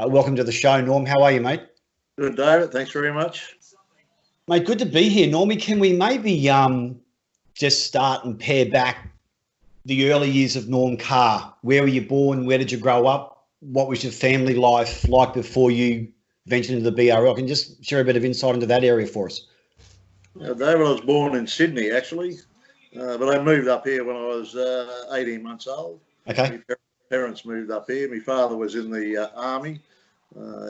Welcome to the show, Norm. How are you, mate? Good, David. Thanks very much. Mate, good to be here. Normie, can we maybe just start and pare back the early years of Norm Carr? Where were you born? Where did you grow up? What was your family life like before you ventured into the BRL? Can you just share a bit of insight into that area for us? David, I was born in Sydney, actually, but I moved up here when I was 18 months old. Okay. My parents moved up here. My father was in the army.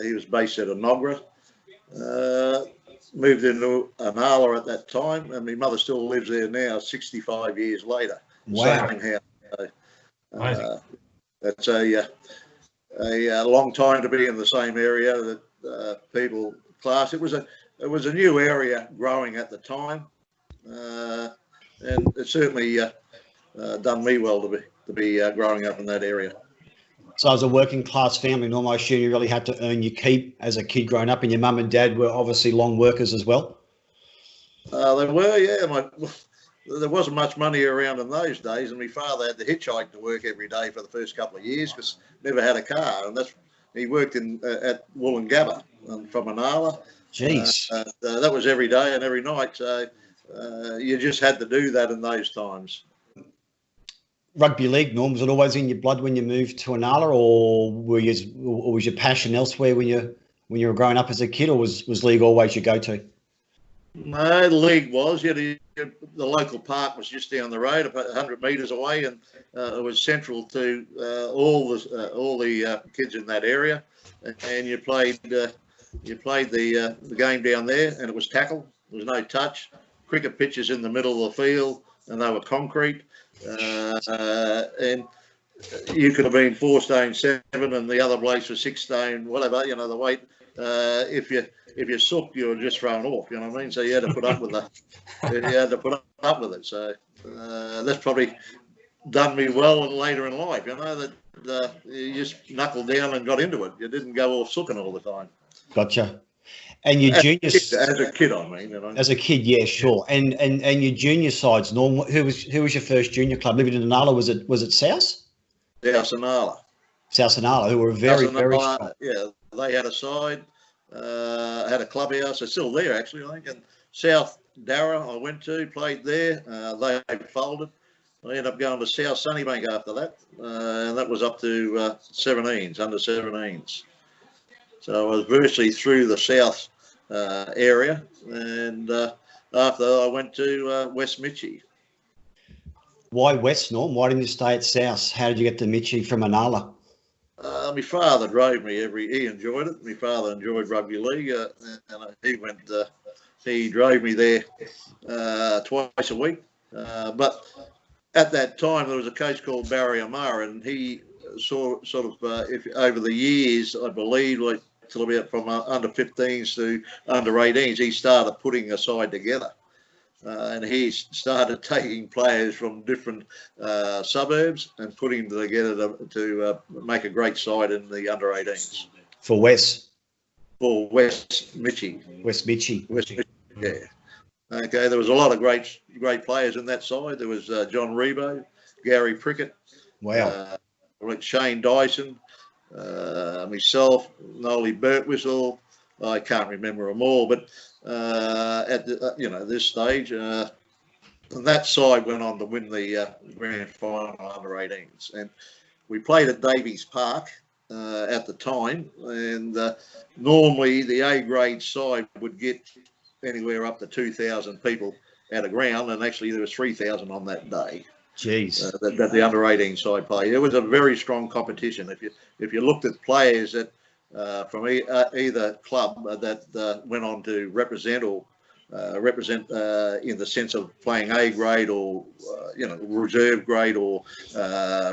He was based out of Nogra. Moved into Anala at that time, and my mother still lives there now, 65 years later. Wow. Same house. That's a long time to be in the same area that people class. It was a new area growing at the time, and it certainly done me well to be growing up in that area. So as a working class family, Norm, I assume you really had to earn your keep as a kid growing up, and your mum and dad were obviously long workers as well? They were, yeah. There wasn't much money around in those days, and my father had to hitchhike to work every day for the first couple of years because never had a car, and he worked at Wollongabba from Anala. Jeez. That was every day and every night, so you just had to do that in those times. Rugby league, Norm, was it always in your blood when you moved to Anala, or was your passion elsewhere when you were growing up as a kid, or was league always your go-to? No, the league was. The local park was just down the road, about 100 metres away, and it was central to all the kids in that area. And you played the game down there, and it was tackle. There was no touch. Cricket pitches in the middle of the field, and they were concrete. And you could have been 4 stone 7, and the other blokes were 6 stone, whatever. The weight. If you sucked, you were just thrown off. You know what I mean? So you had to put up with that. You had to put up with it. So that's probably done me well later in life. That you just knuckled down and got into it. You didn't go off sucking all the time. Gotcha. And your junior, as a kid, I mean. As a kid, yeah, sure. And your junior sides, Norm. Who was your first junior club? Living in Anala, was it South? South Anala. South Anala, who were very strong. Yeah, they had a side, had a clubhouse. They're still there, actually, I think. And South Darra, I went to, played there. They folded. I ended up going to South Sunnybank after that, and that was up to 17s, under 17s. So I was virtually through the South area, and after I went to West Mitchie. Why West, Norm? Why didn't you stay at South? How did you get to Mitchie from Anala? My father drove me he enjoyed it. My father enjoyed rugby league, and he drove me there twice a week. But at that time, there was a coach called Barry Amar, and he over the years, I believe, like till about from under 15s to under 18s, he started putting a side together. And he started taking players from different suburbs and putting them together to make a great side in the under 18s. For West? For West Mitchie. West Mitchie. West Mitchie, yeah. Okay, there was a lot of great players in that side. There was John Rebo, Gary Prickett. Wow. Shane Dyson, myself, Nolly Birtwistle. I can't remember them all, but at this stage, and that side went on to win the grand final under 18s, and we played at Davies Park at the time, and normally the A grade side would get anywhere up to 2,000 people at a ground, and actually there was 3,000 on that day. Jeez. That the under 18 side played. It was a very strong competition. If you looked at players that from either club that went on to represent in the sense of playing A grade or reserve grade or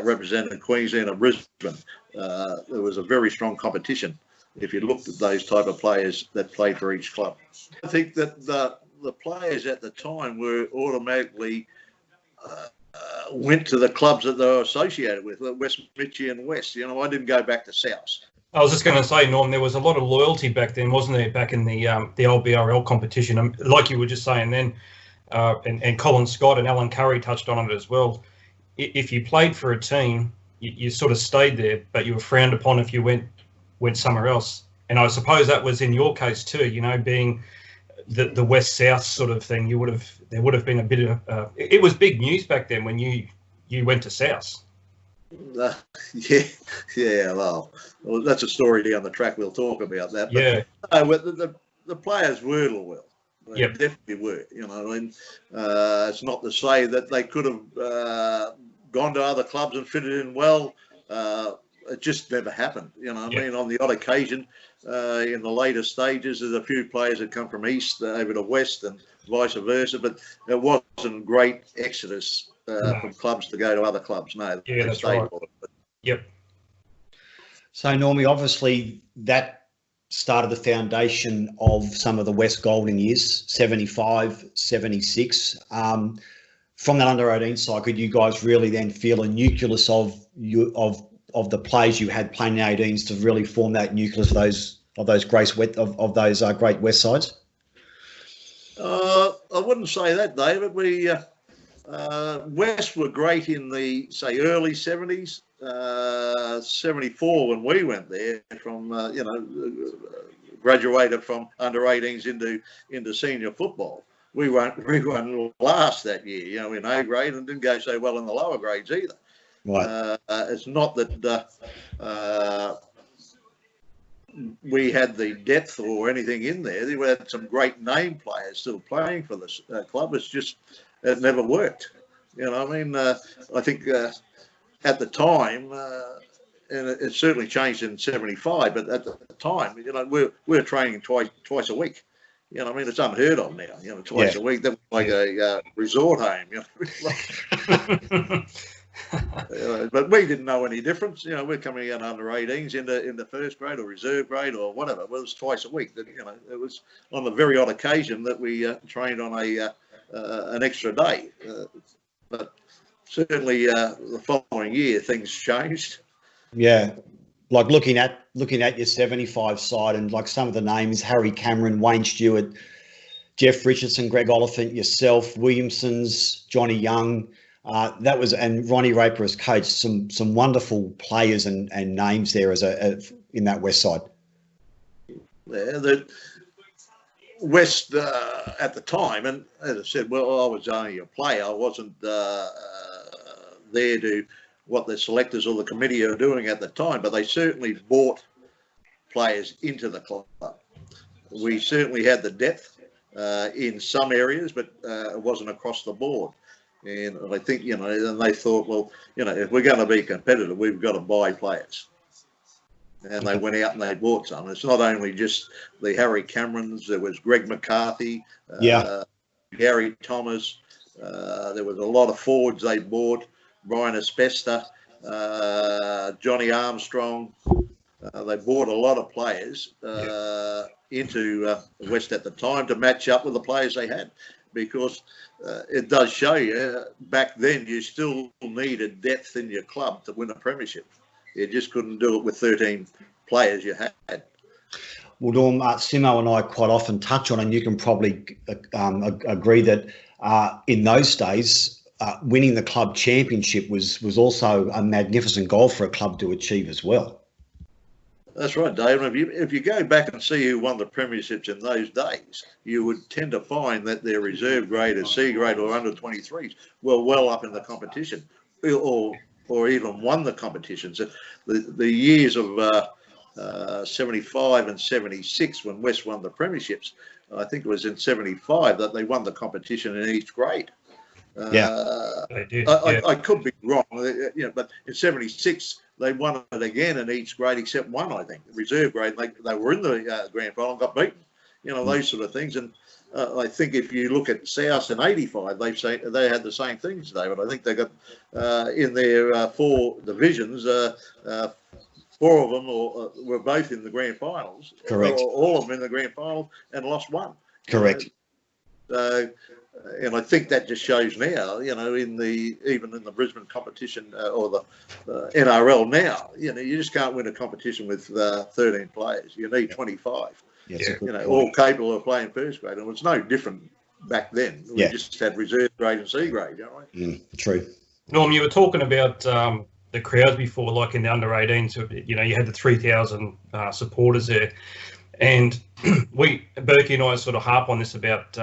representing Queensland or Brisbane, there was a very strong competition if you looked at those type of players that played for each club. I think that the players at the time were automatically went to the clubs that they were associated with, West Mitchie and West. You know, I didn't go back to South. I was just going to say, Norm, there was a lot of loyalty back then, wasn't there, back in the old BRL competition? Like you were just saying then, and Colin Scott and Alan Curry touched on it as well. If you played for a team, you sort of stayed there, but you were frowned upon if you went somewhere else. And I suppose that was in your case too, you know, being the West-South sort of thing. There would have been a bit of it was big news back then when you went to South. Yeah. Well, that's a story down the track. We'll talk about that. But, the players were loyal. They definitely were. You know, and it's not to say that they could have gone to other clubs and fitted in well. It just never happened. You know, I mean, on the odd occasion, in the later stages, there's a few players that come from East over to West and vice versa, but it wasn't great exodus from clubs to go to other clubs. No, that's right. Yep. So, Normie, obviously that started the foundation of some of the West golden years, 75, 76. From that under-18 cycle, you guys really then feel a nucleus of the players you had playing in the 18s to really form that nucleus of those great West sides? I wouldn't say that, David. We West were great in the early 70s. 74 when we went there from graduated from under-18s into senior football. We won last that year, in A grade, and didn't go so well in the lower grades either. Right. It's not that we had the depth or anything in there. We had some great name players still playing for the club. It's just it never worked. I think at the time, and it certainly changed in 75, but at the time, we were training twice a week. It's unheard of now. Twice a week. That was like a resort home. But we didn't know any difference. We're coming out under 18s into first grade or reserve grade or whatever. It was twice a week. That it was on the very odd occasion that we trained on an extra day. But certainly the following year things changed. Yeah. Like looking at your 75 side and like some of the names, Harry Cameron, Wayne Stewart, Jeff Richardson, Greg Oliphant, yourself, Williamson's, Johnny Young, and Ronnie Raper as coach, some wonderful players and names there in that West side. Yeah, the West at the time, and as I said, well, I was only a player. I wasn't there to what the selectors or the committee are doing at the time, but they certainly brought players into the club. We certainly had the depth in some areas, but it wasn't across the board. And I think, and they thought, well, if we're going to be competitive, we've got to buy players. And they went out and they bought some. It's not only just the Harry Camerons. There was Greg McCarthy, Gary Thomas. There was a lot of forwards they bought. Brian Asbesta, Johnny Armstrong. They bought a lot of players into West at the time to match up with the players they had, because it does show you back then you still needed depth in your club to win a premiership. You just couldn't do it with 13 players you had. Well, Norm, Simo and I quite often touch on, and you can probably agree that in those days, winning the club championship was also a magnificent goal for a club to achieve as well. That's right, Dave. If you go back and see who won the premierships in those days, you would tend to find that their reserve grade or C grade or under 23s were well up in the competition, or even won the competitions. The years of 75 and 76 when West won the premierships, I think it was in 75 that they won the competition in each grade. They did. I could be wrong, but in 76 they won it again in each grade except one, I think, the reserve grade. They were in the grand final and got beaten, those sort of things. And I think if you look at South in 85, they had the same things, David. I think they got in their four divisions 4 of them were both in the grand finals. Correct. All of them in the grand finals and lost one. Correct. And I think that just shows now, even in the Brisbane competition or the NRL now, you just can't win a competition with 13 players. You need 25. Yes, all capable of playing first grade. And it was no different back then. We just had reserve grade and C grade, true. Norm, you were talking about the crowds before, like in the under 18s. You had the 3,000 supporters there, and Berkey and I sort of harp on this about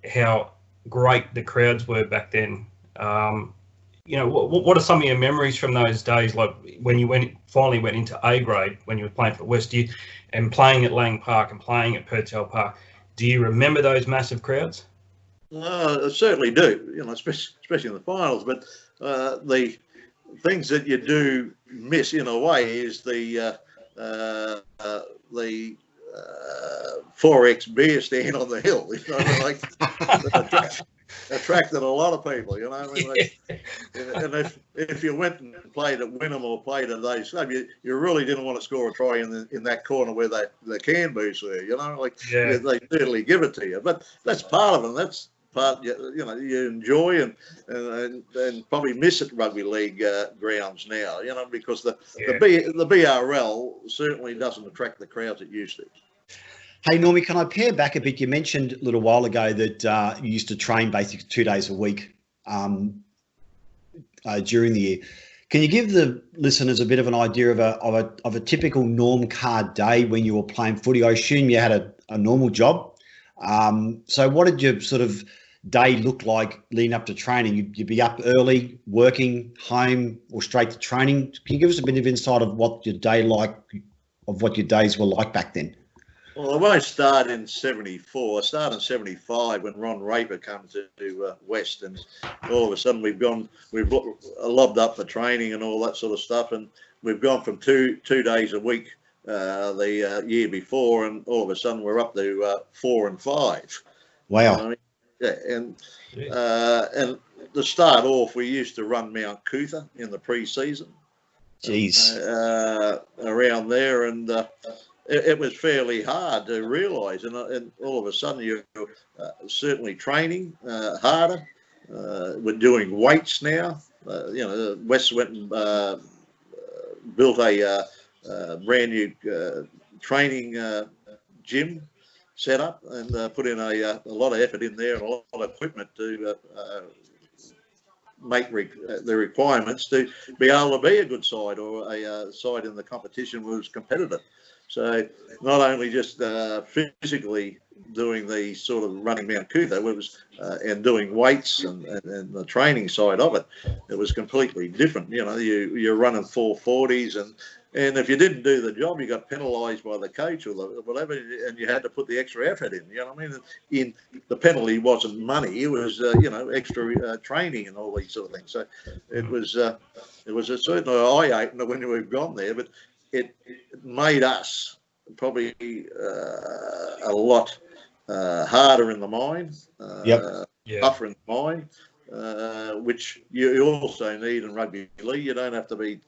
how great the crowds were back then. What are some of your memories from those days, like when you finally went into A grade, when you were playing for West, and playing at Lang Park and playing at Purcell Park? Do you remember those massive crowds? I certainly do, especially in the finals. But the things that you do miss in a way is the 4X beer stand on the hill. Attracted a lot of people. And if you went and played at Wynnum or played at those, you really didn't want to score a try in that corner where the can booths were. They certainly give it to you. But that's part of it. That's part you enjoy and probably miss at rugby league grounds now. Because the BRL certainly doesn't attract the crowds it used to. Hey, Normie, can I pair back a bit? You mentioned a little while ago that you used to train basically 2 days a week during the year. Can you give the listeners a bit of an idea of a typical Norm Carr day when you were playing footy? I assume you had a normal job. So what did your sort of day look like leading up to training? You'd be up early, working, home, or straight to training. Can you give us a bit of insight of what your days were like back then? Well, I won't start in 74. I started in 75 when Ron Raper came to West, and all of a sudden we've lobbed up for training and all that sort of stuff, and we've gone from two days a week the year before, and all of a sudden we're up to 4 and 5. Wow. And to start off, we used to run Mount Cootha in the pre-season. Jeez. Around there, and it was fairly hard to realise, and all of a sudden you're certainly training harder. We're doing weights now. West went and built a brand new training gym set up and put in a lot of effort in there and a lot of equipment to make the requirements to be able to be a good side or a side in the competition was competitive. So not only just physically doing the sort of running Mount Cootha, and doing weights and the training side of it was completely different. You're running 440s, and if you didn't do the job, you got penalised by the coach or whatever, and you had to put the extra effort in. You know what I mean? The penalty wasn't money; it was extra training and all these sort of things. So it was a certain eye opener when we've gone there, but it made us probably a lot harder in the mind, tougher in the mind, which you also need in rugby league. You don't have to be,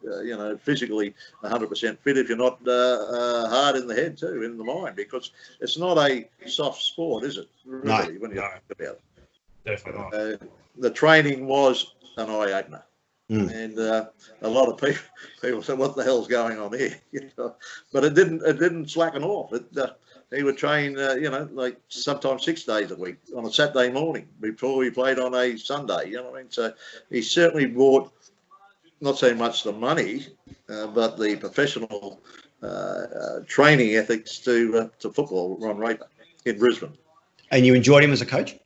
physically 100% fit if you're not hard in the head too, in the mind, because it's not a soft sport, is it? Really, when you think about it. Definitely. The training was an eye opener. And a lot of people said, "What the hell's going on here?" But it didn't slacken off. He would train, like sometimes 6 days a week on a Saturday morning before we played on a Sunday. You know what I mean? So he certainly brought not so much the money, but the professional training ethics to football. Ron Raper in Brisbane. And you enjoyed him as a coach?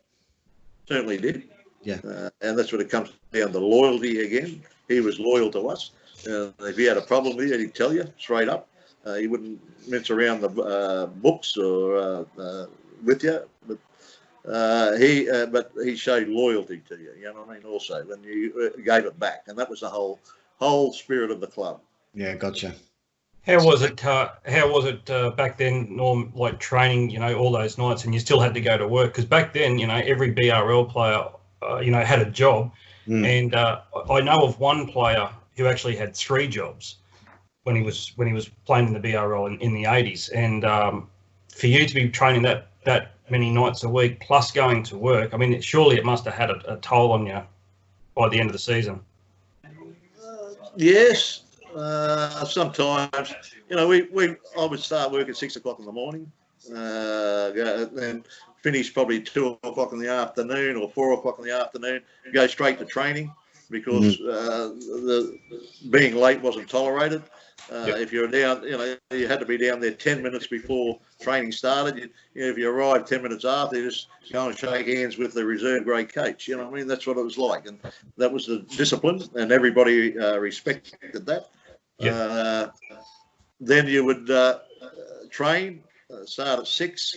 Certainly did. Yeah. And that's what it comes down to, loyalty again. He was loyal to us. If he had a problem with you, he'd tell you straight up. He wouldn't mince around the books or with you. But he showed loyalty to you. You know what I mean? Also, when you gave it back, and that was the whole spirit of the club. Yeah, gotcha. How was it back then, Norm? Like training, all those nights, and you still had to go to work, because back then, every BRL player, had a job, and I know of one player who actually had 3 jobs. when he was playing in the BRL in the 80s, and for you to be training that many nights a week plus going to work, I mean, surely it must have had a toll on you by the end of the season. Yes, sometimes, you know, I would start work at 6 o'clock in the morning, and finish probably 2 o'clock in the afternoon or 4 o'clock in the afternoon, go straight to training because the being late wasn't tolerated. If you're down, you know, you had to be down there 10 minutes before training started. If you arrived 10 minutes after, you just go and shake hands with the reserve grade coach. You know what I mean? That's what it was like. And that was the discipline, and everybody respected that. Then you would train, start at 6.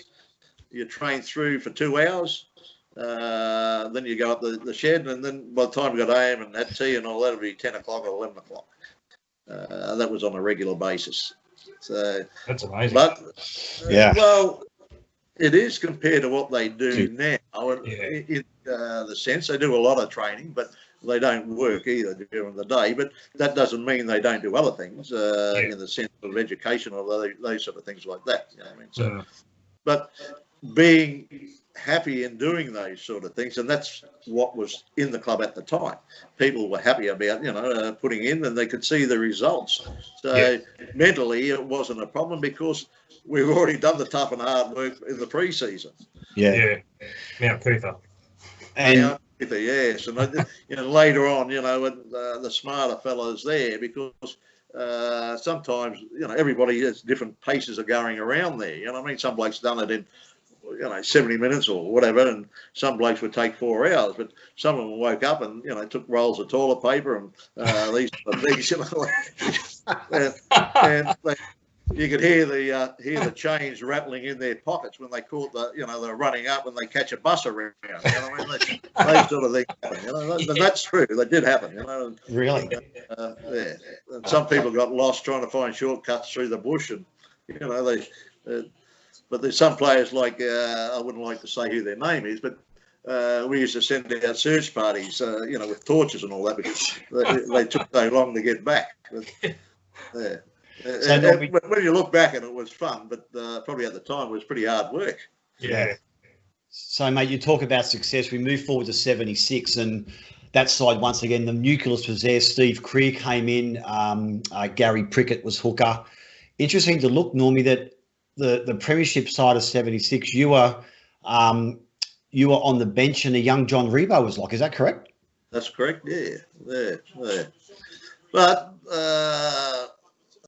You train through for 2 hours. Then you go up the shed, and then by the time you got home and had tea and all that, it would be 10 o'clock or 11 o'clock. That was on a regular basis. So that's amazing. But well, it is compared to what they do now. In the sense they do a lot of training, but they don't work either during the day. But that doesn't mean they don't do other things in the sense of education or those sort of things like that. You know what I mean? So, but being happy in doing those sort of things, and that's what was in the club at the time. People were happy about, you know, putting in, and they could see the results. So mentally, it wasn't a problem because we've already done the tough and hard work in the pre-season. Mount Cootha. And yes, and you know, later on, you know, the smarter fellows there, because sometimes, you know, everybody has different paces of going around there. You know what I mean? Some blokes done it in, you know, 70 minutes or whatever, and some blokes would take 4 hours, but some of them woke up and, you know, took rolls of toilet paper and these sort of things, you know, and you could hear the change rattling in their pockets when they caught they're running up and they catch a bus around, you know what I mean? Those sort of things happen, you know, and that's true, they did happen, you know. And, really? And some people got lost trying to find shortcuts through the bush, and, you know, but there's some players like, I wouldn't like to say who their name is, but we used to send out search parties, you know, with torches and all that, because they took so long to get back. But, when you look back, and it was fun, but probably at the time it was pretty hard work. Yeah. So, mate, you talk about success. We move forward to 76, and that side, once again, the nucleus was there. Steve Creer came in. Gary Prickett was hooker. Interesting to look, Normie, that the premiership side of 76, you were on the bench, and a young John Rebo was like. Is that correct? That's correct. Yeah. But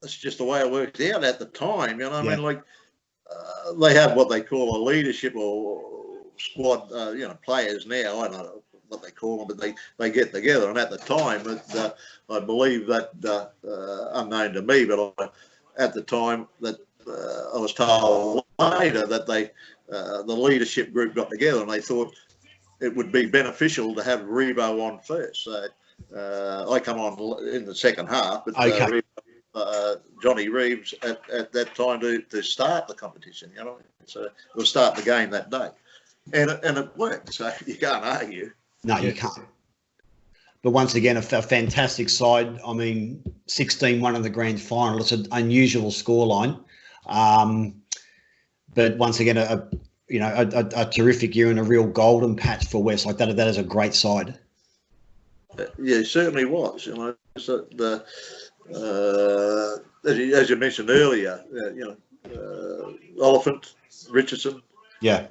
that's just the way it worked out at the time. You know, I mean, like they have what they call a leadership or squad. You know, players now. I don't know what they call them, but they get together. And at the time, I believe that unknown to me, but at the time that. I was told later that the leadership group got together and they thought it would be beneficial to have Rebo on first. So I come on in the second half, but Johnny Reeves at that time to start the competition, you know. So we'll start the game that day, and it worked. So you can't argue. No, you can't. But once again, a fantastic side. I mean, 16-1 in the grand final. It's an unusual scoreline. But once again, a terrific year and a real golden patch for West. Like that is a great side. Yeah, it certainly was. You know, so as you mentioned earlier, you know, Oliphant, Richardson. Yeah.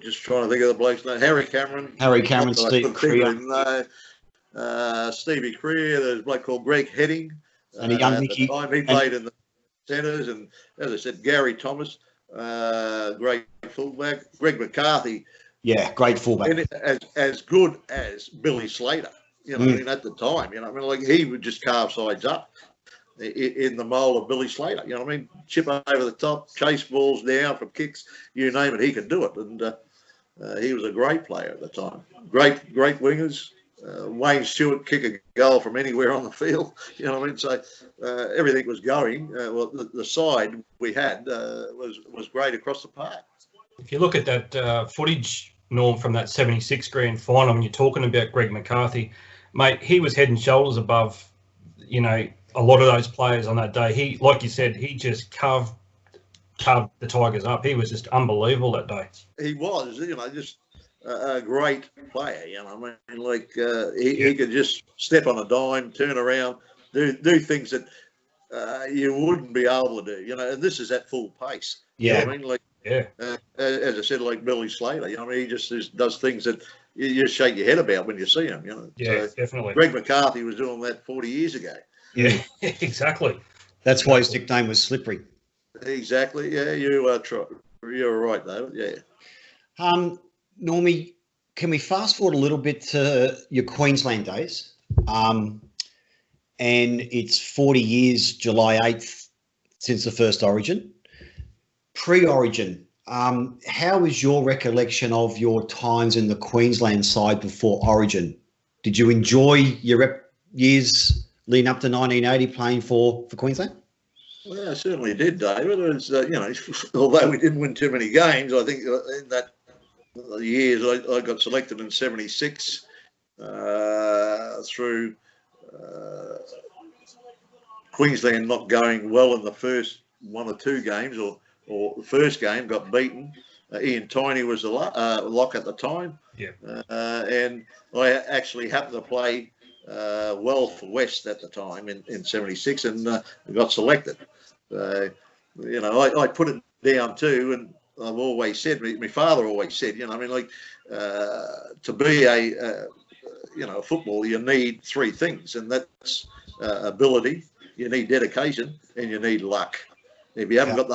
Just trying to think of the bloke's name. Harry Cameron, Steve Creer. Stevie Creer. There's a bloke called Greg Heading. And a young Mickey. He played in the centres, and as I said, Gary Thomas, great fullback. Greg McCarthy. Yeah, great fullback. As good as Billy Slater. You know, I mean, at the time, you know, I mean, like he would just carve sides up in the mould of Billy Slater. You know what I mean? Chip over the top, chase balls down from kicks, you name it, he could do it. And he was a great player at the time. Great wingers. Wayne Stewart kick a goal from anywhere on the field. You know what I mean? So everything was going. Well, the side we had was great across the park. If you look at that footage, Norm, from that 76 grand final, when you're talking about Greg McCarthy, mate, he was head and shoulders above, you know, a lot of those players on that day, he, like you said, he just carved the Tigers up. He was just unbelievable that day. He was, you know, just a great player. You know, I mean, like he could just step on a dime, turn around, do things that you wouldn't be able to do. You know, and this is at full pace. Yeah, you know I mean, like as I said, like Billy Slater. You know, I mean, he just does things that you just shake your head about when you see him. You know, yeah, so definitely. Greg McCarthy was doing that 40 years ago. Yeah, exactly. That's why his nickname was Slippery. Exactly. Yeah, you're right though. Yeah. Normie, can we fast forward a little bit to your Queensland days? And it's 40 years, July 8th, since the first Origin. Pre-Origin, how is your recollection of your times in the Queensland side before Origin? Did you enjoy your years leading up to 1980 playing for Queensland? Well, I certainly did, David. It was, you know, although we didn't win too many games, I think in that years I got selected in '76 through Queensland not going well in the first one or two games, or the first game got beaten. Ian Tiney was the lock at the time. Yeah. And I actually happened to play well for West at the time in '76 and got selected. You know, I put it down too, and I've always said, my father always said, you know, I mean, like to be a footballer, you need three things, and that's ability, you need dedication, and you need luck. If you haven't got the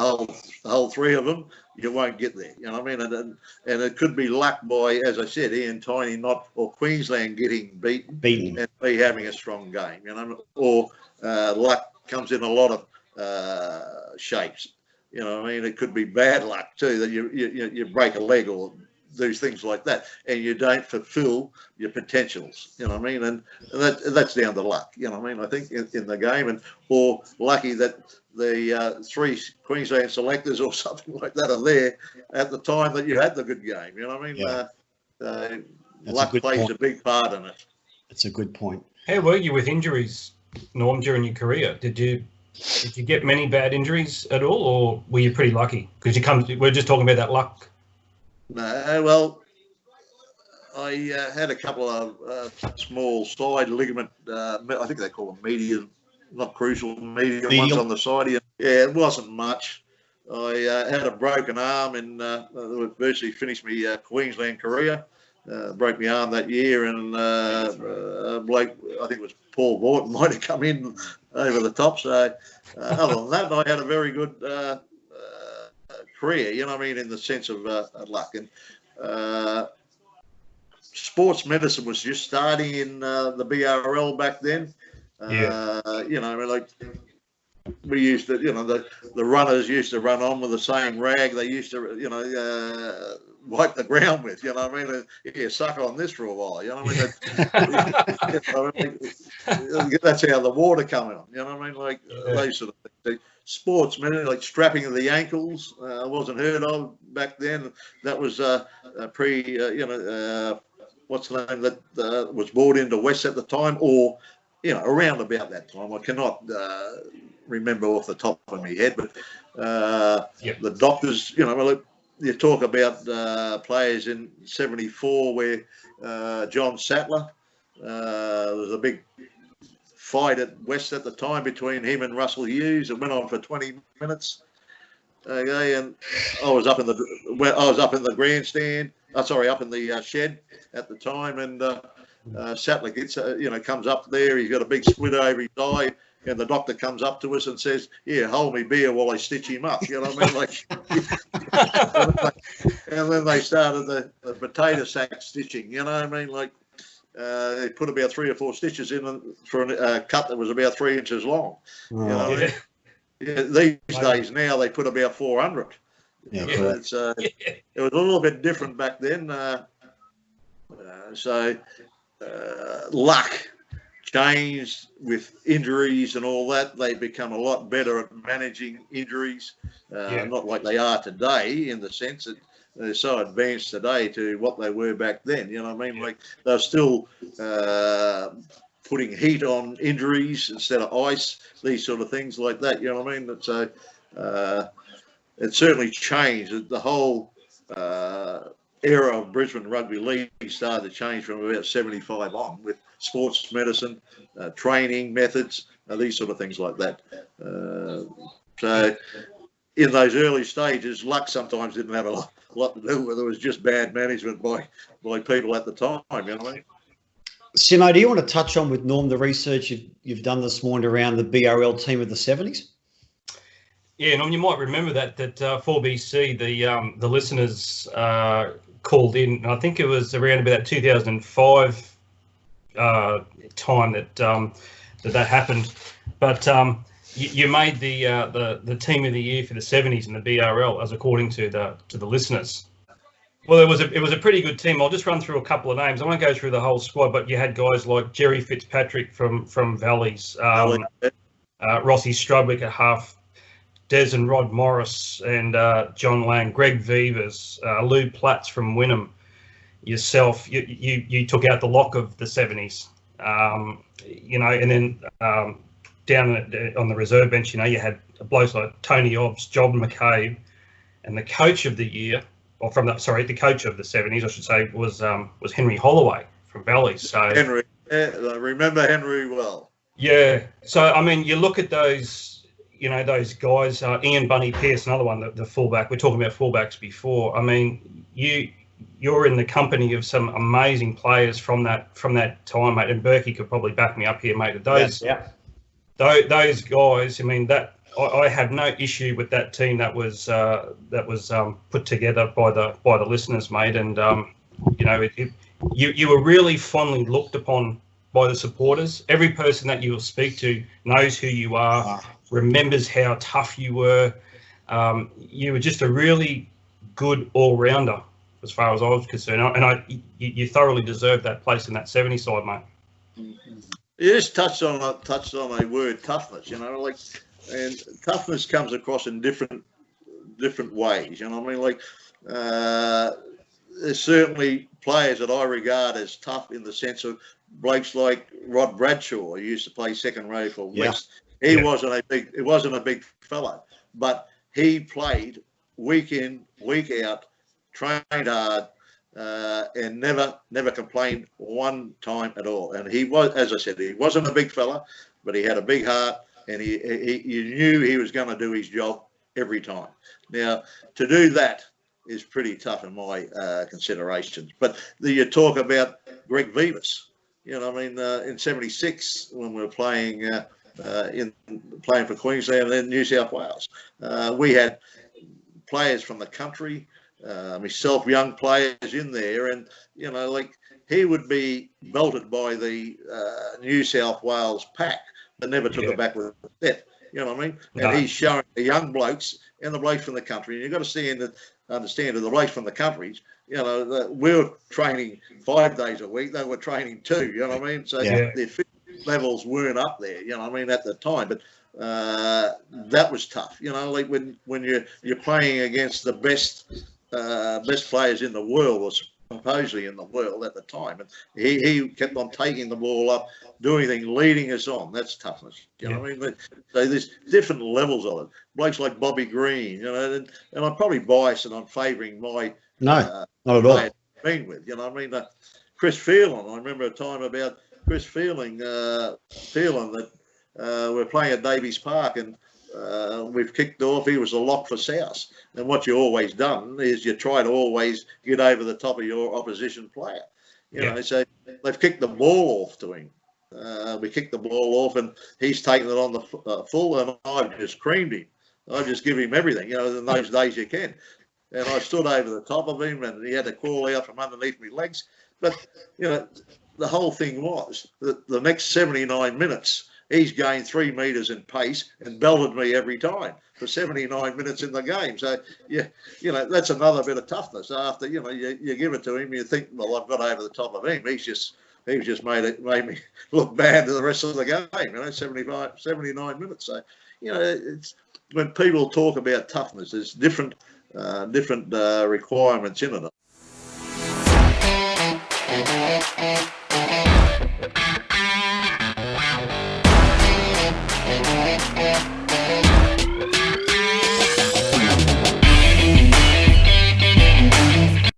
whole three of them, you won't get there. You know what I mean? And it could be luck by, as I said, Ian Tiney or Queensland getting beaten, and me having a strong game. You know, or luck comes in a lot of shapes. You know what I mean? It could be bad luck too, that you break a leg or do things like that, and you don't fulfil your potentials. You know what I mean? And that's down to luck. You know what I mean? I think in the game, or lucky that the three Queensland selectors or something like that are there at the time that you had the good game. You know what I mean? Yeah. Luck plays a big part in it. That's a good point. How were you with injuries, Norm, during your career? Did you get many bad injuries at all, or were you pretty lucky? Because we're just talking about that luck. No, well, I had a couple of small side ligament. I think they call them median, not crucial, median ones on the side. Yeah, it wasn't much. I had a broken arm and virtually finished my Queensland career. Broke my arm that year, and a bloke, I think it was Paul Borton, might have come in over the top. So other than that, I had a very good career, you know what I mean, in the sense of luck. And sports medicine was just starting in the BRL back then. You know, I mean, like we used to, you know, the runners used to run on with the same rag they used to, you know, wipe the ground with, you know what I mean? Yeah, suck on this for a while, you know what I mean? That's how the water come out, you know what I mean? Like those sort of things. Sports, man, like strapping of the ankles wasn't heard of back then. That was what's the name that was brought into West at the time, or, you know, around about that time. I cannot remember off the top of my head, but the doctors, you know, you talk about players in '74 where John Sattler, there was a big fight at West at the time between him and Russell Hughes. It went on for 20 minutes. Okay, and I was up in the grandstand. Up in the shed at the time, and Sattler gets, comes up there. He's got a big split over his eye, and the doctor comes up to us and says, "Yeah, hold me beer while I stitch him up." You know what I mean? Like, and then they started the potato sack stitching. You know what I mean? Like, they put about 3 or 4 stitches in for a cut that was about 3 inches long. You know what I mean? Yeah, these days now they put about 400. Yeah, it was a little bit different back then. Luck changed with injuries and all that. They become a lot better at managing injuries, not like they are today, in the sense that they're so advanced today to what they were back then. You know what I mean? Like, they're still putting heat on injuries instead of ice, these sort of things like that. You know what I mean? So it certainly changed. The whole era of Brisbane Rugby League started to change from about 75 on with sports medicine, training methods, these sort of things like that. So in those early stages, luck sometimes didn't have a lot to do with it. It was just bad management by people at the time, you know what I mean? Simo, do you want to touch on with Norm the research you've done this morning around the BRL team of the 70s? Yeah, Norm, you might remember that 4BC, the listeners called in, and I think it was around about 2005 time that happened. But you made the team of the year for the 70s in the BRL, as according to the listeners. Well, it was a pretty good team. I'll just run through a couple of names. I won't go through the whole squad, but you had guys like Jerry Fitzpatrick from Valleys, Rossi Strudwick at half, Des and Rod Morris and John Lang, Greg Vivers, Lou Platts from Wynnum, yourself. You took out the lock of the 70s, and then down on the reserve bench, you had blokes like Tony Obbs, John McCabe, and the coach of the year, or the coach of the 70s, I should say, was Henry Holloway from Valleys. So Henry, I remember Henry well. Yeah. So I mean, you look at those. Those guys, Ian Bunny Pearce, another one, the fullback. We're talking about fullbacks before. I mean, you're in the company of some amazing players from that time, mate. And Berkey could probably back me up here, mate. Those guys. I mean, that I have no issue with that team that was put together by the listeners, mate. And you were really fondly looked upon by the supporters. Every person that you will speak to knows who you are. Remembers how tough you were. You were just a really good all-rounder, as far as I was concerned, and you thoroughly deserved that place in that 70 side, mate. You just touched on a word, toughness. And toughness comes across in different ways. You know what I mean? There's certainly players that I regard as tough in the sense of blokes like Rod Bradshaw, who used to play second row for West. It wasn't a big fella, but he played week in, week out, trained hard, and never complained one time at all. And he was, as I said, he wasn't a big fella, but he had a big heart, and you knew he was going to do his job every time. Now, to do that is pretty tough in my considerations. But you talk about Greg Vivas. In 76 when we were playing for Queensland and then New South Wales, we had players from the country, myself, young players in there, and he would be belted by the New South Wales pack that never took it back with a step. You know what I mean? No. And he's showing the young blokes and the blokes from the country, and you've got to understand that the blokes from the countries, we were training 5 days a week. They were training 2. You know what I mean? So their fitness levels weren't up there. You know what I mean, at the time. But that was tough. When you're playing against the best players in the world, or supposedly in the world at the time, and he kept on taking the ball up, doing things, leading us on. That's toughness. You know what I mean? So there's different levels of it. Blokes like Bobby Green, and I'm probably biased and I'm favouring my not at all. Been with, you know what I mean? Chris Phelan, I remember a time about Chris Phelan that we're playing at Davies Park and we've kicked off. He was a lock for South. And what you always done is you try to always get over the top of your opposition player. So they've kicked the ball off to him. We kicked the ball off and he's taken it on the full, and I've just creamed him. I just give him everything. In those days you can. And I stood over the top of him and he had to crawl out from underneath my legs. But, the whole thing was that the next 79 minutes, he's gained 3 metres in pace and belted me every time for 79 minutes in the game. So, that's another bit of toughness. After, you give it to him, you think, well, I've got over the top of him. He's just made me look bad to the rest of the game, 79 minutes. So, it's when people talk about toughness, there's different requirements in it.